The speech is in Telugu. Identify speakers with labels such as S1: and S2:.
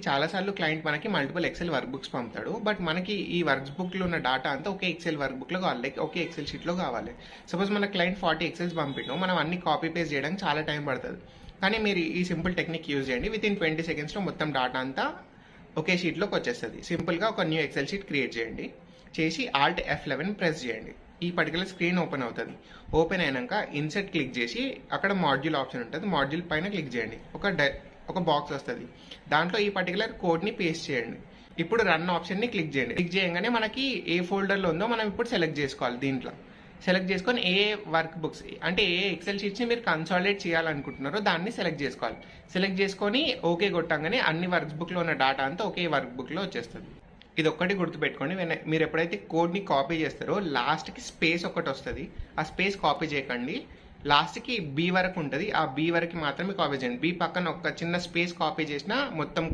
S1: చాలాసార్లు క్లయింట్ మనకి మల్టిపుల్ ఎక్సెల్ వర్క్ బుక్స్ పంపుతాడు. బట్ మనకి ఈ వర్క్ బుక్లో ఉన్న డేటా అంతా ఒకే ఎక్సెల్ వర్క్ బుక్లో కావాలి, లైక్ ఒకే ఎక్సెల్ షీట్లో కావాలి. సపోజ్ మన క్లయింట్ 40 ఎక్సెల్స్ పంపిండు, మనం అన్ని కాపీ పేస్ట్ చేయడానికి చాలా టైం పడుతుంది. కానీ మీరు ఈ సింపుల్ టెక్నిక్ యూజ్ చేయండి, విత్ ఇన్ 20 సెకండ్స్లో మొత్తం డేటా అంతా ఒకే షీట్లోకి వచ్చేస్తుంది. సింపుల్గా ఒక న్యూ ఎక్సెల్ షీట్ క్రియేట్ చేయండి, చేసి Alt F11 ప్రెస్ చేయండి. ఈ పర్టికులర్ స్క్రీన్ ఓపెన్ అవుతుంది. ఓపెన్ అయినాక ఇన్సర్ట్ క్లిక్ చేసి అక్కడ మాడ్యూల్ ఆప్షన్ ఉంటుంది, మాడ్యూల్ పైన క్లిక్ చేయండి. ఒక బాక్స్ వస్తుంది, దాంట్లో ఈ పర్టికులర్ కోడ్ని పేస్ట్ చేయండి. ఇప్పుడు రన్ ఆప్షన్ని క్లిక్ చేయండి. క్లిక్ చేయగానే మనకి ఏ ఫోల్డర్లో ఉందో మనం ఇప్పుడు సెలెక్ట్ చేసుకోవాలి. దీంట్లో సెలెక్ట్ చేసుకొని ఏ వర్క్ బుక్స్ అంటే ఏ ఎక్సెల్ షీట్స్ని మీరు కన్సాలిడేట్ చేయాలనుకుంటున్నారో దాన్ని సెలెక్ట్ చేసుకోవాలి. సెలెక్ట్ చేసుకొని ఓకే కొట్టంగానే అన్ని వర్క్ బుక్లో ఉన్న డేటా అంతా ఒకే వర్క్ బుక్లో వచ్చేస్తుంది. ఇది ఒక్కటి గుర్తుపెట్టుకోండి, మీరు ఎప్పుడైతే కోడ్ని కాపీ చేస్తారో లాస్ట్కి స్పేస్ ఒకటి వస్తుంది, ఆ స్పేస్ కాపీ చేయకండి. లాస్ట్కి బి వరకు ఉంటుంది, ఆ బి వరకు మాత్రమే కాపీ చేయండి. బి పక్కన ఒక చిన్న స్పేస్ కాపీ చేసినా మొత్తం